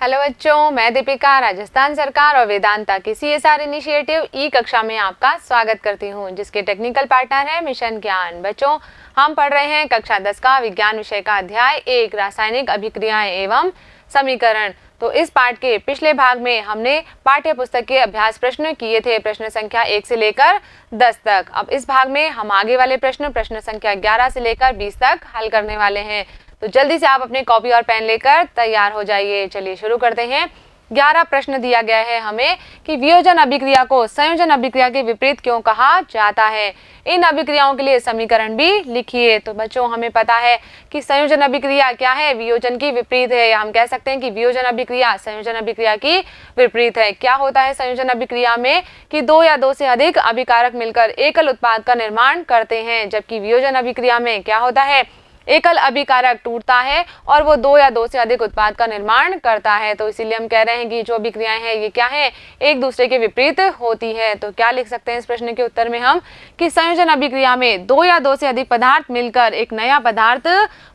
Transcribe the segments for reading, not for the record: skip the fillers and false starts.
Hello बच्चों, मैं दीपिका राजस्थान सरकार और वेदांता की CSR इनिशिएटिव ई कक्षा में आपका स्वागत करती हूं, जिसके टेक्निकल पार्टनर है मिशन ज्ञान। बच्चों, हम पढ़ रहे हैं कक्षा 10 का विज्ञान विषय का अध्याय 1 रासायनिक अभिक्रियाएं एवं समीकरण। तो इस पाठ के पिछले भाग में हमने पाठ्य पुस्तक के अभ्यास प्रश्न किए थे, प्रश्न संख्या 1 से लेकर 10 तक। अब इस भाग में हम आगे वाले प्रश्न संख्या 11 से लेकर 20 तक हल करने वाले हैं। तो जल्दी से आप अपनी कॉपी और पेन लेकर तैयार हो जाइए। चलिए शुरू करते हैं। 11 प्रश्न दिया गया है हमें कि वियोजन अभिक्रिया को संयोजन अभिक्रिया के विपरीत क्यों कहा जाता है। इन अभिक्रियाओं के लिए समीकरण भी लिखिए। तो बच्चों, हमें पता है कि संयोजन अभिक्रिया क्या है, वियोजन की विपरीत है, या हम कह सकते हैं कि वियोजन अभिक्रिया संयोजन अभिक्रिया की विपरीत है। क्या होता है संयोजन अभिक्रिया में कि 2 या 2 से अधिक अभिकारक मिलकर एकल उत्पाद का निर्माण करते हैं, जबकि वियोजन अभिक्रिया में क्या होता है, एकल अभिकारक टूटता है और वो 2 या 2 से अधिक उत्पाद का निर्माण करता है। तो इसीलिए हम कह रहे हैं कि जो अभिक्रियाएं हैं ये क्या है, एक दूसरे के विपरीत होती है। तो क्या लिख सकते हैं इस प्रश्न के उत्तर में हम कि संयोजन अभिक्रिया में 2 या 2 से अधिक पदार्थ मिलकर एक नया पदार्थ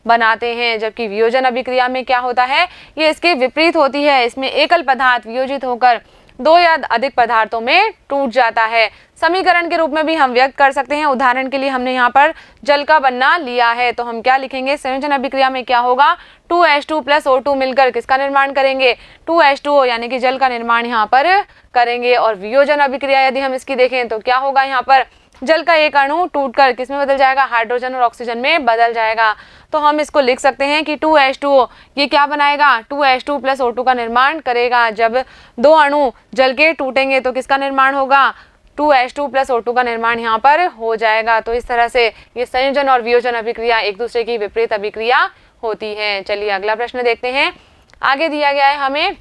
बनाते हैं, जबकि वियोजन अभिक्रिया में क्या होता है, ये इसके विपरीत होती है। इसमें एकल पदार्थ वियोजित होकर 2 या अधिक पदार्थों में टूट जाता है। समीकरण के रूप में भी हम व्यक्त कर सकते हैं। उदाहरण के लिए हमने यहाँ पर जल का बनना लिया है, तो हम क्या लिखेंगे, संयोजन अभिक्रिया में क्या होगा, 2H2 + O2 मिलकर किसका निर्माण करेंगे, 2H2O यानी कि जल का निर्माण यहाँ पर करेंगे। और वियोजन अभिक्रिया यदि हम इसकी देखें तो क्या होगा, यहाँ पर जल का एक अणु टूटकर किस में बदल जाएगा, हाइड्रोजन और ऑक्सीजन में बदल जाएगा। तो हम इसको लिख सकते हैं कि 2H2O ये क्या बनाएगा, 2H2 + O2 का निर्माण करेगा। जब 2 अणु जल के टूटेंगे तो किसका निर्माण होगा, 2H2 + O2 का निर्माण यहाँ पर हो जाएगा। तो इस तरह से ये संयोजन और वियोजन अभिक्रिया एक दूसरे की विपरीत अभिक्रिया होती है। चलिए अगला प्रश्न देखते हैं। आगे दिया गया है हमें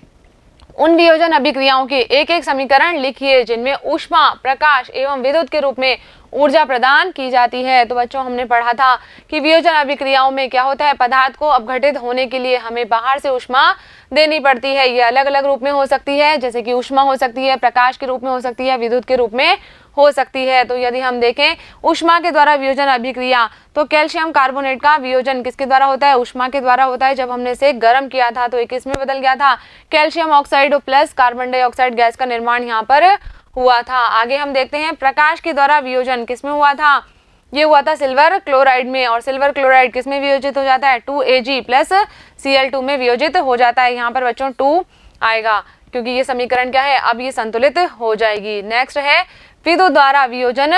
उन वियोजन अभिक्रियाओं के एक एक समीकरण लिखिए जिनमें ऊष्मा, प्रकाश एवं विद्युत के रूप में ऊर्जा प्रदान की जाती है। तो बच्चों, हमने पढ़ा था कि वियोजन अभिक्रियाओं में क्या होता है, पदार्थ को अपघटित होने के लिए हमें बाहर से ऊष्मा देनी पड़ती है। ये अलग अलग रूप में हो सकती है, जैसे कि ऊष्मा हो सकती है, प्रकाश के रूप में हो सकती है, विद्युत के रूप में हो सकती है। तो यदि हम देखें ऊष्मा के द्वारा वियोजन अभिक्रिया, तो कैल्शियम कार्बोनेट का वियोजन किसके द्वारा होता है, ऊष्मा के द्वारा होता है। जब हमने इसे गर्म किया था तो एक किसमें बदल गया था, calcium oxide plus carbon dioxide gas का निर्माण यहाँ पर हुआ था। आगे हम देखते हैं प्रकाश के द्वारा वियोजन किसमें हुआ था, ये हुआ था सिल्वर क्लोराइड में। और सिल्वर क्लोराइड किसमें वियोजित हो जाता है, 2Ag + Cl2 में वियोजित हो जाता है। यहाँ पर बच्चों 2 आएगा क्योंकि ये समीकरण क्या है, अब ये संतुलित हो जाएगी। नेक्स्ट है विद्युत द्वारा वियोजन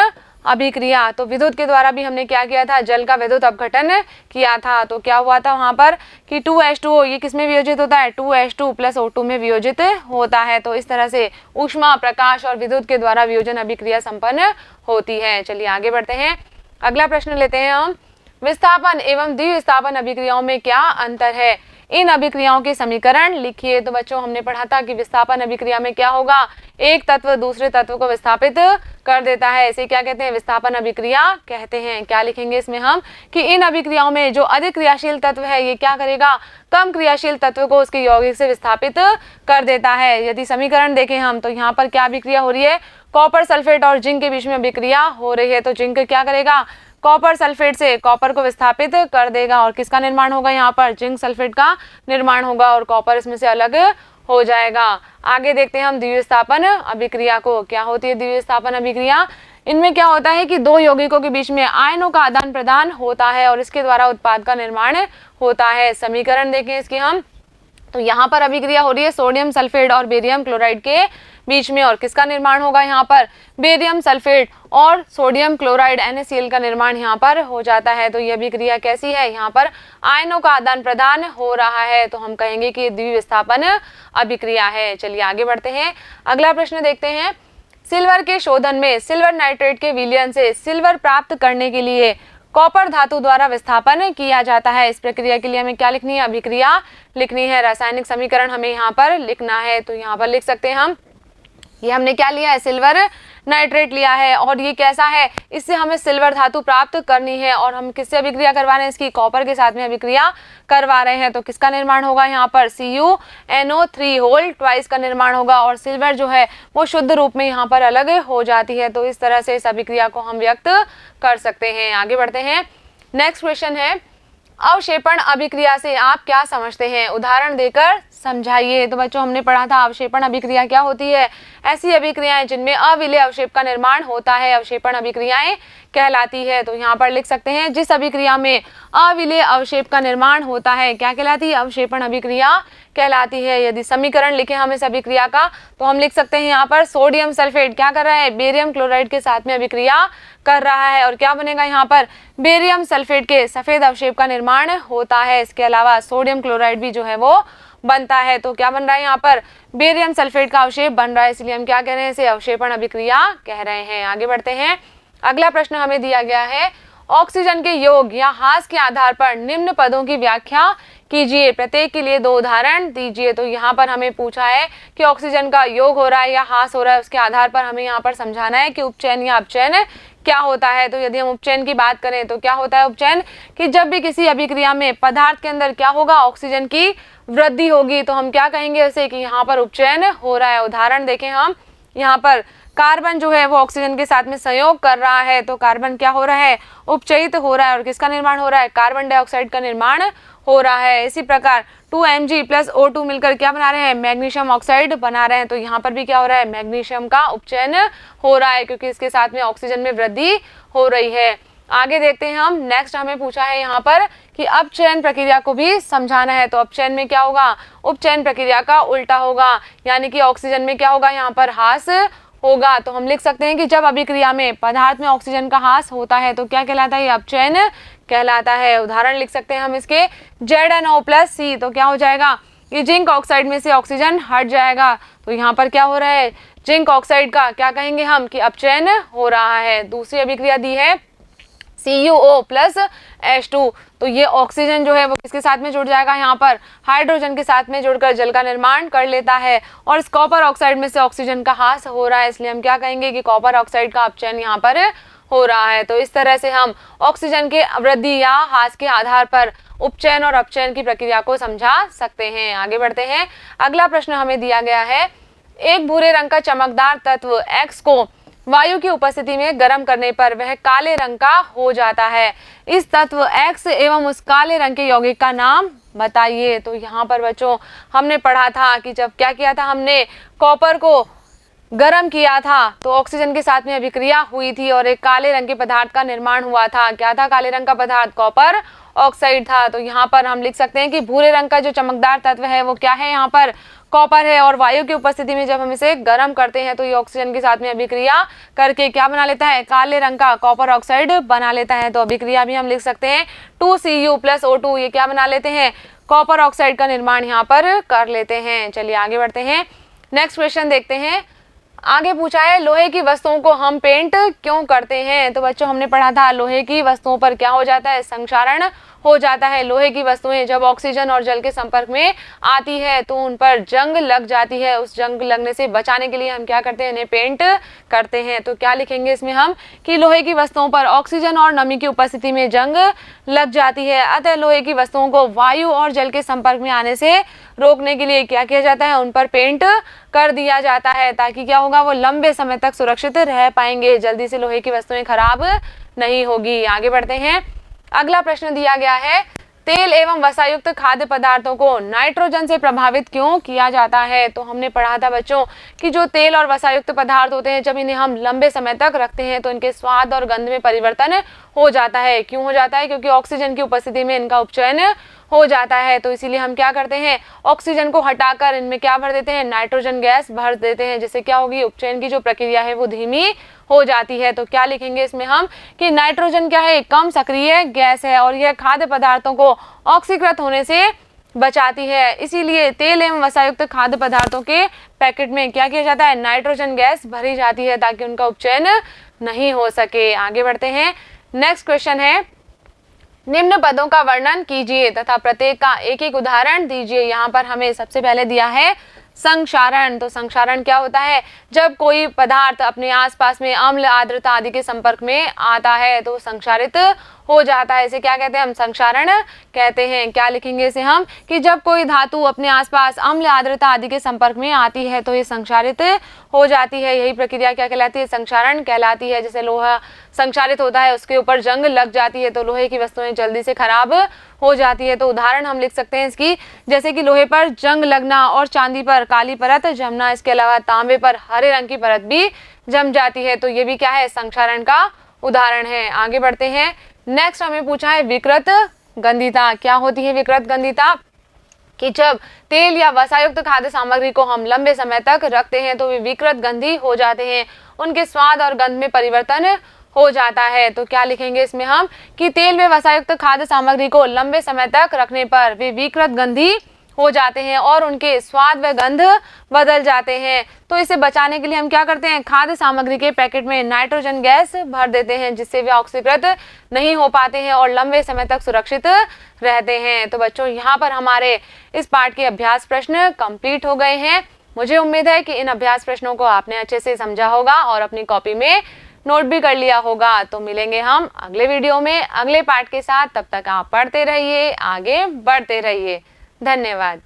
अभिक्रिया। तो विद्युत के द्वारा भी हमने क्या किया था, जल का विद्युत अपघटन किया था। तो क्या हुआ था वहां पर कि 2H2O ये किसमें वियोजित होता है, 2H2 + O2 में वियोजित होता है। तो इस तरह से ऊष्मा, प्रकाश और विद्युत के द्वारा वियोजन अभिक्रिया संपन्न होती है। चलिए आगे बढ़ते हैं। अगला प्रश्न लेते हैं हम, विस्थापन एवं द्विविस्थापन अभिक्रियाओं में क्या अंतर है, इन अभिक्रियाओं के समीकरण लिखिए। तो बच्चों, हमने पढ़ा था कि विस्थापन अभिक्रिया में क्या होगा, एक तत्व दूसरे तत्व को विस्थापित कर देता है, इसे क्या कहते हैं, विस्थापन अभिक्रिया कहते हैं। क्या लिखेंगे इसमें हम कि इन अभिक्रियाओं में जो अधिक क्रियाशील तत्व है ये क्या करेगा, कम क्रियाशील तत्व को उसके यौगिक से विस्थापित कर देता है। यदि समीकरण देखें हम तो यहाँ पर क्या अभिक्रिया हो रही है, कॉपर सल्फेट और जिंक के बीच में अभिक्रिया हो रही है। तो जिंक क्या करेगा, कॉपर सल्फेट से कॉपर को विस्थापित कर देगा और किसका निर्माण होगा, यहाँ पर जिंक सल्फेट का निर्माण होगा और कॉपर इसमें से अलग हो जाएगा। आगे देखते हैं हम द्विविस्थापन अभिक्रिया को। क्या होती है द्विविस्थापन अभिक्रिया, इनमें क्या होता है कि 2 यौगिकों के बीच में आयनों का आदान प्रदान होता है और इसके द्वारा उत्पाद का निर्माण होता है। समीकरण देखें इसकी हम, तो यहाँ पर अभिक्रिया हो रही है सोडियम सल्फेट और बेरियम क्लोराइड के बीच में और किसका निर्माण होगा, यहाँ पर बेरियम सल्फेट और सोडियम क्लोराइड NaCl का निर्माण यहाँ पर हो जाता है। तो यह अभिक्रिया कैसी है, यहाँ पर आयनों का आदान प्रदान हो रहा है, तो हम कहेंगे कि द्विविस्थापन अभिक्रिया है। चलिए आगे बढ़ते हैं। अगला प्रश्न देखते हैं, सिल्वर के शोधन में सिल्वर नाइट्रेट के विलयन से सिल्वर प्राप्त करने के लिए कॉपर धातु द्वारा विस्थापन किया जाता है। इस प्रक्रिया के लिए हमें क्या लिखनी है, अभिक्रिया लिखनी है। रासायनिक समीकरण हमें यहाँ पर लिखना है। तो यहाँ पर लिख सकते हैं हम, ये हमने क्या लिया है, सिल्वर नाइट्रेट लिया है और ये कैसा है, इससे हमें सिल्वर धातु प्राप्त करनी है और हम किससे अभिक्रिया करवा रहे हैं, इसकी कॉपर के साथ में अभिक्रिया करवा रहे हैं। तो किसका निर्माण होगा, यहाँ पर CuNO3 का निर्माण होगा और सिल्वर जो है वो शुद्ध रूप में यहाँ पर अलग हो जाती है। तो इस तरह से इस अभिक्रिया को हम व्यक्त कर सकते हैं। आगे बढ़ते हैं। नेक्स्ट क्वेश्चन है, अवक्षेपण अभिक्रिया से आप क्या समझते हैं, उदाहरण देकर समझाइए। तो बच्चों हमने पढ़ा था अवक्षेपण अभिक्रिया क्या होती है, ऐसी अभिक्रियाएं जिनमें अविलेय अवक्षेप का निर्माण होता है अवक्षेपण अभिक्रियाएं कहलाती है। तो यहाँ पर लिख सकते हैं जिस अभिक्रिया में अविलेय अवक्षेप का निर्माण होता है क्या कहलाती है, अवक्षेपण अभिक्रिया कहलाती है। यदि समीकरण लिखे हम इस अभिक्रिया का तो हम लिख सकते हैं यहाँ पर सोडियम सल्फेट क्या कर रहा है, बेरियम क्लोराइड के साथ में अभिक्रिया कर रहा है और क्या बनेगा यहाँ पर, बेरियम सल्फेट के सफेद अवक्षेप का निर्माण होता है। इसके अलावा सोडियम क्लोराइड भी जो है वो बनता है। तो क्या बन रहा है यहाँ पर, बेरियम सल्फेट का अवक्षेप बन रहा है, इसलिए हम क्या कह रहे हैं, इसे अवक्षेपण अभिक्रिया कह रहे हैं। आगे बढ़ते हैं, अगला प्रश्न हमें दिया गया है, ऑक्सीजन के योग या ह्रास के आधार पर निम्न पदों की व्याख्या कीजिए, प्रत्येक के लिए 2 उदाहरण दीजिए। तो यहाँ पर हमें पूछा है कि ऑक्सीजन का योग हो रहा है या ह्रास हो रहा है, उसके आधार पर हमें यहाँ पर समझाना है कि उपचयन या अपचयन क्या होता है। तो यदि हम उपचयन की बात करें तो क्या होता है उपचयन, कि जब भी किसी अभिक्रिया में पदार्थ के अंदर क्या होगा, ऑक्सीजन की वृद्धि होगी तो हम क्या कहेंगे उसे, कि यहाँ पर उपचयन हो रहा है। उदाहरण देखें हम, यहाँ पर कार्बन जो है वो ऑक्सीजन के साथ में संयोग कर रहा है तो कार्बन क्या हो रहा है, उपचयित हो रहा है और किसका निर्माण हो रहा है, कार्बन डाइऑक्साइड का निर्माण हो रहा है। इसी प्रकार 2Mg + O2 मिलकर क्या बना रहे हैं, मैग्नीशियम ऑक्साइड बना रहे हैं। तो यहाँ पर भी क्या हो रहा है, मैग्नीशियम का उपचयन हो रहा है क्योंकि इसके साथ में ऑक्सीजन में वृद्धि हो रही है। आगे देखते हैं हम, नेक्स्ट हमें पूछा है यहाँ पर कि अपचयन प्रक्रिया को भी समझाना है। तो अपचयन में क्या होगा, उपचयन प्रक्रिया का उल्टा होगा, यानी कि ऑक्सीजन में क्या होगा, यहाँ पर ह्रास होगा। तो हम लिख सकते हैं कि जब अभिक्रिया में पदार्थ में ऑक्सीजन का ह्रास होता है तो क्या कहलाता है, अपचयन कहलाता है। उदाहरण लिख सकते हैं हम इसके, ZnO+C, तो क्या हो जाएगा, कि जिंक ऑक्साइड में से ऑक्सीजन हट जाएगा। तो यहाँ पर क्या हो रहा है, जिंक ऑक्साइड का क्या कहेंगे हम, कि अपचयन हो रहा है। दूसरी अभिक्रिया दी है CuO+H2, तो ये ऑक्सीजन जो है वो किसके साथ में जुड़ जाएगा, यहाँ पर हाइड्रोजन के साथ में जुड़कर जल का निर्माण कर लेता है और इस कॉपर ऑक्साइड में से ऑक्सीजन का ह्रास हो रहा है, इसलिए हम क्या कहेंगे कि कॉपर ऑक्साइड का अपचयन यहाँ पर हो रहा है। तो इस तरह से हम ऑक्सीजन के वृद्धि या ह्रास के आधार पर उपचयन और अपचयन की प्रक्रिया को समझा सकते हैं। आगे बढ़ते हैं, अगला प्रश्न हमें दिया गया है, एक भूरे रंग का चमकदार तत्व X को वायु की उपस्थिति में गर्म करने पर वह काले रंग का हो जाता है, इस तत्व X एवं उस काले रंग के यौगिक का नाम बताइए। तो यहाँ पर बच्चों हमने पढ़ा था कि जब क्या किया था, हमने कॉपर को गर्म किया था तो ऑक्सीजन के साथ में अभिक्रिया हुई थी और एक काले रंग के पदार्थ का निर्माण हुआ था। क्या था काले रंग का पदार्थ, कॉपर ऑक्साइड था। तो यहाँ पर हम लिख सकते हैं कि भूरे रंग का जो चमकदार तत्व है वो क्या है, यहाँ पर कॉपर है और वायु की उपस्थिति में जब हम इसे गर्म करते हैं तो ये ऑक्सीजन के साथ में अभिक्रिया करके क्या बना लेता है, काले रंग का कॉपर ऑक्साइड बना लेता है। तो अभिक्रिया भी हम लिख सकते हैं 2Cu+O2, ये क्या बना लेते हैं, कॉपर ऑक्साइड का निर्माण यहाँ पर कर लेते हैं। चलिए आगे बढ़ते हैं, नेक्स्ट क्वेश्चन देखते हैं। आगे पूछा है, लोहे की वस्तुओं को हम पेंट क्यों करते हैं। तो बच्चों हमने पढ़ा था लोहे की वस्तुओं पर क्या हो जाता है, संक्षारण हो जाता है। लोहे की वस्तुएं जब ऑक्सीजन और जल के संपर्क में आती है तो उन पर जंग लग जाती है, उस जंग लगने से बचाने के लिए हम क्या करते हैं, इन्हें पेंट करते हैं। तो क्या लिखेंगे इसमें हम, कि लोहे की वस्तुओं पर ऑक्सीजन और नमी की उपस्थिति में जंग लग जाती है, अतः लोहे की वस्तुओं को वायु और जल के संपर्क में आने से रोकने के लिए क्या किया जाता है, उन पर पेंट कर दिया जाता है, ताकि क्या होगा, वो लंबे समय तक सुरक्षित रह पाएंगे, जल्दी से लोहे की वस्तुएं खराब नहीं होगी। आगे बढ़ते हैं, अगला प्रश्न दिया गया है, तेल एवं वसायुक्त खाद्य पदार्थों को नाइट्रोजन से प्रभावित क्यों किया जाता है। तो हमने पढ़ा था बच्चों कि जो तेल और वसायुक्त पदार्थ होते हैं जब इन्हें हम लंबे समय तक रखते हैं तो इनके स्वाद और गंध में परिवर्तन हो जाता है। क्यों हो जाता है, क्योंकि ऑक्सीजन की उपस्थिति में इनका उपचयन हो जाता है। तो इसीलिए हम क्या करते हैं, ऑक्सीजन को हटाकर इनमें क्या भर देते हैं, नाइट्रोजन गैस भर देते हैं, जिससे क्या होगी, उपचयन की जो प्रक्रिया है वो धीमी हो जाती है। तो क्या लिखेंगे इसमें हम, कि नाइट्रोजन क्या है, कम सक्रिय गैस है और यह खाद्य पदार्थों को ऑक्सीकृत होने से बचाती है। इसीलिए तेल एवं वसायुक्त खाद्य पदार्थों के पैकेट में क्या किया जाता है, नाइट्रोजन गैस भरी जाती है ताकि उनका उपचयन नहीं हो सके। आगे बढ़ते हैं, नेक्स्ट क्वेश्चन है, निम्न पदों का वर्णन कीजिए तथा प्रत्येक का एक एक उदाहरण दीजिए। यहाँ पर हमें सबसे पहले दिया है संक्षारण। तो संक्षारण क्या होता है? जब कोई पदार्थ अपने आसपास में अम्ल, आर्द्रता आदि के संपर्क में आता है तो संक्षारित हो जाता है। इसे क्या कहते हैं? हम संक्षारण कहते हैं। क्या लिखेंगे इसे हम? कि जब कोई धातु अपने आसपास अम्ल, आर्द्रता आदि के संपर्क में आती है तो ये संक्षारित हो जाती है। यही प्रक्रिया क्या कहलाती है? संक्षारण कहलाती है। जैसे लोहा संक्षारित होता है, उसके ऊपर जंग लग जाती है तो लोहे की वस्तुएं जल्दी से खराब हो जाती है। तो उदाहरण हम लिख सकते हैं इसकी, जैसे कि लोहे पर जंग लगना और चांदी पर काली परत जमना। इसके अलावा तांबे पर हरे रंग की परत भी जम जाती है। तो ये भी क्या है? संक्षारण का उदाहरण है। आगे बढ़ते हैं। नेक्स्ट हमें पूछा है विकृत गंधिता। क्या होती है विकृत गंधिता? कि जब तेल या वसायुक्त खाद्य सामग्री को हम लंबे समय तक रखते हैं तो वे विकृत गंधी हो जाते हैं, उनके स्वाद और गंध में परिवर्तन हो जाता है। तो क्या लिखेंगे इसमें हम? कि तेल में वसायुक्त खाद्य सामग्री को लंबे समय तक रखने पर वे विकृत गंधी हो जाते हैं और उनके स्वाद व गंध बदल जाते हैं। तो इसे बचाने के लिए हम क्या करते हैं? खाद्य सामग्री के पैकेट में नाइट्रोजन गैस भर देते हैं, जिससे वे ऑक्सीकृत नहीं हो पाते हैं और लंबे समय तक सुरक्षित रहते हैं। तो बच्चों, यहाँ पर हमारे इस पाठ के अभ्यास प्रश्न कंप्लीट हो गए हैं। मुझे उम्मीद है कि इन अभ्यास प्रश्नों को आपने अच्छे से समझा होगा और अपनी कॉपी में नोट भी कर लिया होगा। तो मिलेंगे हम अगले वीडियो में अगले पाठ के साथ। तब तक आप पढ़ते रहिए, आगे बढ़ते रहिए। धन्यवाद।